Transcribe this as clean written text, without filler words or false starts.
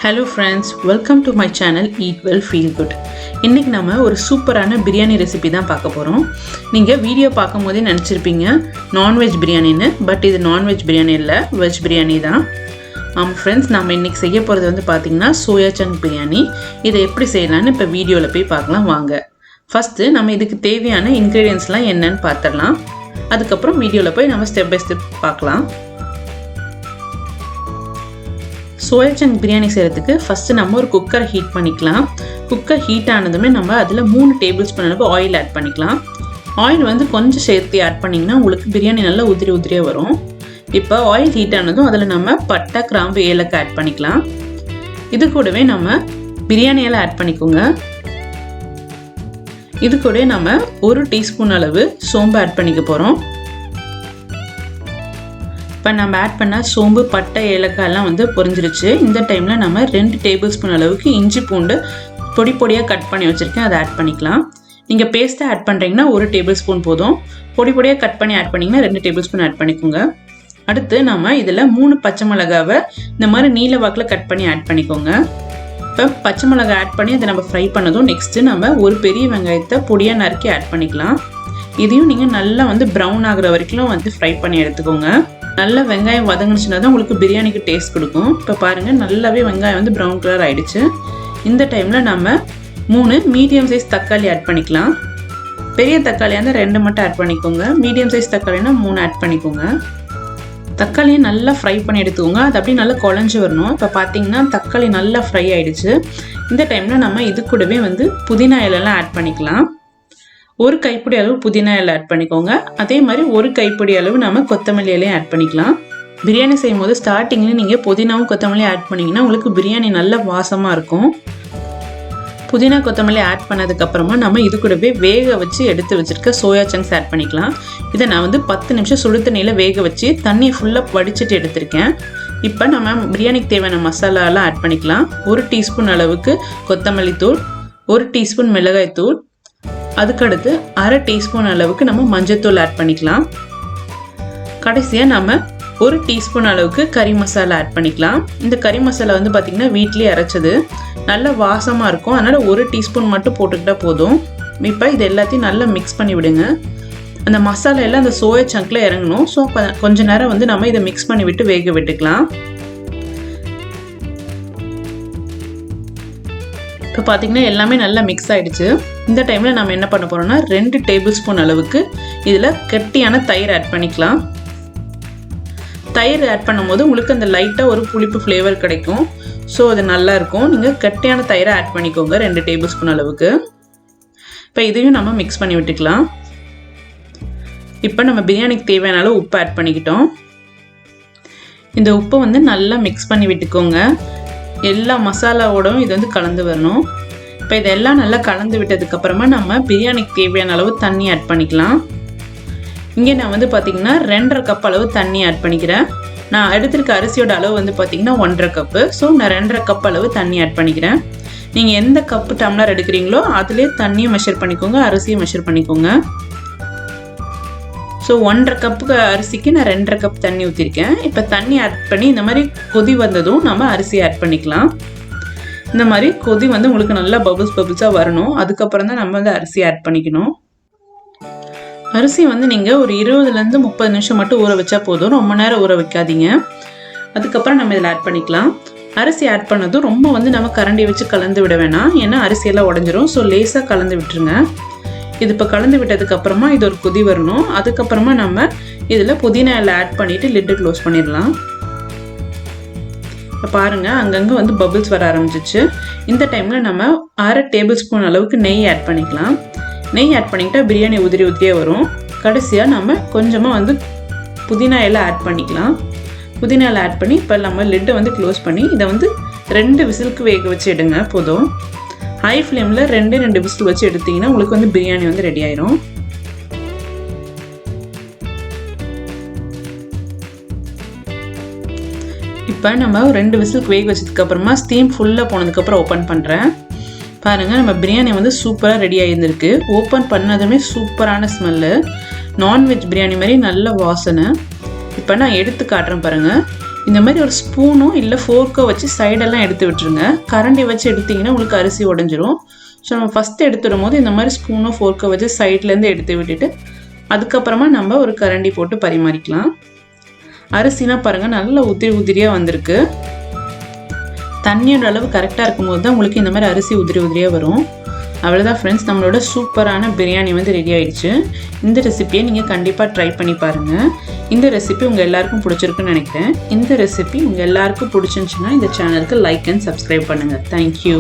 Hello friends, welcome to my channel Eat Well Feel Good. இன்னைக்கு நாம ஒரு சூப்பரான பிரியாணி ரெசிபி தான் பார்க்க போறோம். நீங்க வீடியோ பார்க்கும்போதே நினைச்சிருப்பீங்க நான்வெஜ் பிரியாணின்னு, பட் இது நான்வெஜ் பிரியாணி இல்ல, வெஜ் பிரியாணி தான். ஃப்ரெண்ட்ஸ், நாம இன்னைக்கு செய்ய போறது வந்து பாத்தீங்கன்னா சோயா சங்க் பிரியாணி. இதை எப்படி செய்யலாம்னு இப்ப வீடியோல போய் பார்க்கலாம் வாங்க. ஃபர்ஸ்ட் நம்ம இதுக்கு தேவையான இன்கிரிடியன்ட்ஸ்லாம் என்னன்னு பார்த்துடலாம். அதுக்கப்புறம் வீடியோல போய் நம்ம ஸ்டெப் பை ஸ்டெப் பார்க்கலாம். சோயா சங்க் பிரியாணி செய்கிறதுக்கு ஃபஸ்ட்டு நம்ம ஒரு குக்கரை ஹீட் பண்ணிக்கலாம். குக்கர் ஹீட் ஆனதுமே நம்ம அதில் 3 டேபிள் ஸ்பூன் அளவு ஆயில் ஆட் பண்ணிக்கலாம். ஆயில் வந்து கொஞ்சம் சேர்த்து ஆட் பண்ணிங்கன்னா உங்களுக்கு பிரியாணி நல்லா உதிரியாக வரும். இப்போ ஆயில் ஹீட் ஆனதும் அதில் நம்ம பட்டை, கிராம்பு, ஏலக்காய் ஆட் பண்ணிக்கலாம். இது கூடவே நம்ம பிரியாணி இலை ஆட் பண்ணிக்கோங்க. இது கூட நம்ம 1 டீஸ்பூன் அளவு சோம்பு ஆட் பண்ணிக்க போகிறோம். இப்போ நம்ம ஆட் பண்ண சோம்பு, பட்டை, ஏலக்காயெல்லாம் வந்து பொரிஞ்சிருச்சு. இந்த டைமில் நம்ம 2 டேபிள் ஸ்பூன் அளவுக்கு இஞ்சி பூண்டு பொடியாக கட் பண்ணி வச்சுருக்கேன், அதை ஆட் பண்ணிக்கலாம். நீங்கள் பேஸ்ட்டாக ஆட் பண்ணுறீங்கன்னா 1 டேபிள் ஸ்பூன் போதும். பொடியாக கட் பண்ணி ஆட் பண்ணிங்கன்னா 2 டேபிள் ஸ்பூன் ஆட் பண்ணிக்கோங்க. அடுத்து நம்ம இதில் 3 பச்சை மிளகாவை இந்த மாதிரி நீல வாக்கில் கட் பண்ணி ஆட் பண்ணிக்கோங்க. இப்போ பச்சை மிளகாய் ஆட் பண்ணி அதை நம்ம ஃப்ரை பண்ணதும் நெக்ஸ்ட்டு நம்ம ஒரு பெரிய வெங்காயத்தை பொடியாக நறுக்கி ஆட் பண்ணிக்கலாம். இதையும் நீங்கள் நல்லா வந்து ப்ரௌன் ஆகுற வரைக்கும் வந்து ஃப்ரை பண்ணி எடுத்துக்கோங்க. நல்லா வெங்காயம் வதங்கிச்சுன்னா தான் உங்களுக்கு பிரியாணிக்கு டேஸ்ட் கொடுக்கும். இப்போ பாருங்கள், நல்லாவே வெங்காயம் வந்து ப்ரௌன் கலர் ஆகிடுச்சு. இந்த டைமில் நம்ம 3 மீடியம் சைஸ் தக்காளி ஆட் பண்ணிக்கலாம். பெரிய தக்காளியாக இருந்தால் 2 மட்டும் ஆட் பண்ணிக்கோங்க. மீடியம் சைஸ் தக்காளினா 3 ஆட் பண்ணிக்கோங்க. தக்காளியை நல்லா ஃப்ரை பண்ணி எடுத்துக்கோங்க. அது அப்படியே நல்லா குழஞ்சி வரணும். இப்போ பார்த்தீங்கன்னா தக்காளி நல்லா ஃப்ரை ஆகிடுச்சு. இந்த டைமில் நம்ம இது கூடவே வந்து புதினா இலைலாம் ஆட் பண்ணிக்கலாம். 1 கைப்பிடி அளவு புதினா இலை ஆட் பண்ணிக்கோங்க. அதே மாதிரி 1 கைப்பிடி அளவு நம்ம கொத்தமல்லி இலையும் ஆட் பண்ணிக்கலாம். பிரியாணி செய்யும் போது ஸ்டார்டிங்கில் நீங்கள் புதினாவும் கொத்தமல்லியும் ஆட் பண்ணிங்கன்னா உங்களுக்கு பிரியாணி நல்ல வாசமாக இருக்கும். புதினா கொத்தமல்லி ஆட் பண்ணதுக்கப்புறமா நம்ம இது கூடவே வேக வச்சு எடுத்து வச்சுருக்க சோயா சங்க்ஸ் ஆட் பண்ணிக்கலாம். இதை நான் வந்து 10 நிமிஷம் சுடு தண்ணியில் வேக வச்சு தண்ணியை ஃபுல்லாக வடிச்சிட்டு எடுத்திருக்கேன். இப்போ நம்ம பிரியாணிக்கு தேவையான மசாலாலாம் ஆட் பண்ணிக்கலாம். 1 டீஸ்பூன் அளவுக்கு கொத்தமல்லி தூள், 1 டீஸ்பூன் மிளகாய் தூள், அதுக்கடுத்து 1/2 டீஸ்பூன் அளவுக்கு நம்ம மஞ்சத்தூள் ஆட் பண்ணிக்கலாம். கடைசியாக நம்ம 1 டீஸ்பூன் அளவுக்கு கறி மசாலா ஆட் பண்ணிக்கலாம். இந்த கறி மசாலா வந்து பார்த்திங்கன்னா வீட்டிலே அரைச்சது, நல்ல வாசமாக இருக்கும். அதனால் 1 டீஸ்பூன் மட்டும் போட்டுக்கிட்டால் போதும். இப்போ இது எல்லாத்தையும் நல்லா மிக்ஸ் பண்ணி விடுங்க. அந்த மசாலா எல்லாம் அந்த சோயா சங்கில் இறங்கணும். ஸோ கொஞ்ச நேரம் வந்து நம்ம இதை மிக்ஸ் பண்ணி விட்டு வேக விட்டுக்கலாம். இப்போ பார்த்திங்கன்னா எல்லாமே நல்லா மிக்ஸ் ஆகிடுச்சு. இந்த டைமில் நம்ம என்ன பண்ண போகிறோம்னா 2 டேபிள் ஸ்பூன் அளவுக்கு இதில் கெட்டியான தயிர் ஆட் பண்ணிக்கலாம். தயிர் ஆட் பண்ணும்போது உங்களுக்கு அந்த லைட்டாக ஒரு புளிப்பு ஃப்ளேவர் கிடைக்கும். ஸோ அது நல்லாயிருக்கும். நீங்கள் கெட்டியான தயிரை ஆட் பண்ணிக்கோங்க 2 டேபிள் ஸ்பூன் அளவுக்கு. இப்போ இதையும் நம்ம மிக்ஸ் பண்ணி விட்டுக்கலாம். இப்போ நம்ம பிரியாணிக்கு தேவையான அளவு உப்பு ஆட் பண்ணிக்கிட்டோம். இந்த உப்பை வந்து நல்லா மிக்ஸ் பண்ணி விட்டுக்கோங்க. எல்லா மசாலாவோடும் இது வந்து கலந்து வரணும். இப்போ இதெல்லாம் நல்லா கலந்து விட்டதுக்கப்புறமா நம்ம பிரியாணிக்கு தேவையான அளவு தண்ணி ஆட் பண்ணிக்கலாம். இங்கே நான் வந்து பார்த்திங்கன்னா 2.5 கப் அளவு தண்ணி ஆட் பண்ணிக்கிறேன். நான் எடுத்திருக்க அரிசியோட அளவு வந்து பார்த்திங்கன்னா 1.5 கப்பு. ஸோ நான் 2.5 கப் அளவு தண்ணி ஆட் பண்ணிக்கிறேன். நீங்கள் எந்த கப்பு டம்ளர் எடுக்கிறீங்களோ அதிலே தண்ணியை மெஷர் பண்ணிக்கோங்க, அரிசியை மெஷர் பண்ணிக்கோங்க. ஸோ 1.5 கப்புக்கு அரிசிக்கு நான் 2.5 கப் தண்ணி ஊற்றிருக்கேன். இப்போ தண்ணி ஆட் பண்ணி இந்த மாதிரி கொதி வந்ததும் நம்ம அரிசி ஆட் பண்ணிக்கலாம். இந்த மாதிரி கொதி வந்து உங்களுக்கு நல்லா பபுள்ஸாக வரணும். அதுக்கப்புறம் தான் நம்ம வந்து அரிசி ஆட் பண்ணிக்கணும். அரிசி வந்து நீங்கள் ஒரு 20லேருந்து 30 நிமிஷம் மட்டும் ஊற வச்சா போதும். ரொம்ப நேரம் ஊற வைக்காதீங்க. அதுக்கப்புறம் நம்ம இதில் ஆட் பண்ணிக்கலாம். அரிசி ஆட் பண்ணதும் ரொம்ப வந்து நம்ம கரண்டி வச்சு கலந்து விட வேணாம், ஏன்னா அரிசியெல்லாம் உடஞ்சிரும். ஸோ லேசாக கலந்து விட்டுருங்க. இது இப்போ கலந்து விட்டதுக்கப்புறமா இது ஒரு கொதி வரணும். அதுக்கப்புறமா நம்ம இதில் புதினா இலை ஆட் பண்ணிவிட்டு லிட்டு க்ளோஸ் பண்ணிடலாம். இப்போ பாருங்கள், அங்கங்கே வந்து பபிள்ஸ் வர ஆரம்பிச்சிச்சு. இந்த டைமில் நம்ம 1/2 டேபிள் ஸ்பூன் அளவுக்கு நெய் ஆட் பண்ணிக்கலாம். நெய் ஆட் பண்ணிக்கிட்டால் பிரியாணி உதிரியாக வரும். கடைசியாக நம்ம கொஞ்சமாக வந்து புதினா இலை ஆட் பண்ணிக்கலாம். புதினா இலை ஆட் பண்ணி இப்போ நம்ம லிட்டை வந்து க்ளோஸ் பண்ணி இதை வந்து 2 விசிலுக்கு வேக வச்சு எடுங்க போதும். ஹை ஃப்ளேமில் 2 விசில் வச்சு எடுத்திங்கன்னா உங்களுக்கு வந்து பிரியாணி வந்து ரெடி ஆயிரும். இப்போ நம்ம 2 விசிலுக்கு வேக வச்சதுக்கப்புறமா ஸ்டீம் ஃபுல்லாக போனதுக்கப்புறம் ஓப்பன் பண்ணுறேன். பாருங்கள், நம்ம பிரியாணி வந்து சூப்பராக ரெடி ஆகியிருந்திருக்கு. ஓப்பன் பண்ணதுமே சூப்பரான ஸ்மெல்லு, நான்வெஜ் பிரியாணி மாதிரி நல்ல வாசனை. இப்போ நான் எடுத்து காட்டுறேன் பாருங்கள். இந்த மாதிரி ஒரு ஸ்பூனோ இல்லை ஃபோர்க்கோ வச்சு சைடெல்லாம் எடுத்து விட்டுருங்க. கரண்டி வச்சு எடுத்திங்கன்னா உங்களுக்கு அரிசி உடஞ்சிரும். ஸோ நம்ம ஃபஸ்ட்டு எடுத்துடும் போது இந்த மாதிரி ஸ்பூனோ ஃபோர்க்கோ வச்சு சைட்லேருந்து எடுத்து விட்டுட்டு அதுக்கப்புறமா நம்ம ஒரு கரண்டி போட்டு பரிமாறிக்கலாம். அரிசினா பாருங்கள் நல்லா உதிரியாக வந்திருக்கு. தண்ணியோட அளவு கரெக்டாக இருக்கும்போது தான் உங்களுக்கு இந்த மாதிரி அரிசி உதிரியாக வரும். அவ்வளோதான் ஃப்ரெண்ட்ஸ், நம்மளோட சூப்பரான பிரியாணி வந்து ரெடி ஆயிடுச்சு. இந்த ரெசிபியை நீங்கள் கண்டிப்பாக ட்ரை பண்ணி பாருங்கள். இந்த ரெசிபி உங்கள் எல்லாருக்கும் பிடிச்சிருக்குன்னு நினைக்கிறேன். இந்த ரெசிபி உங்கள் எல்லாருக்கும் பிடிச்சிருந்துச்சுன்னா இந்த சேனலுக்கு லைக் அண்ட் சப்ஸ்கிரைப் பண்ணுங்கள். தேங்க்யூ.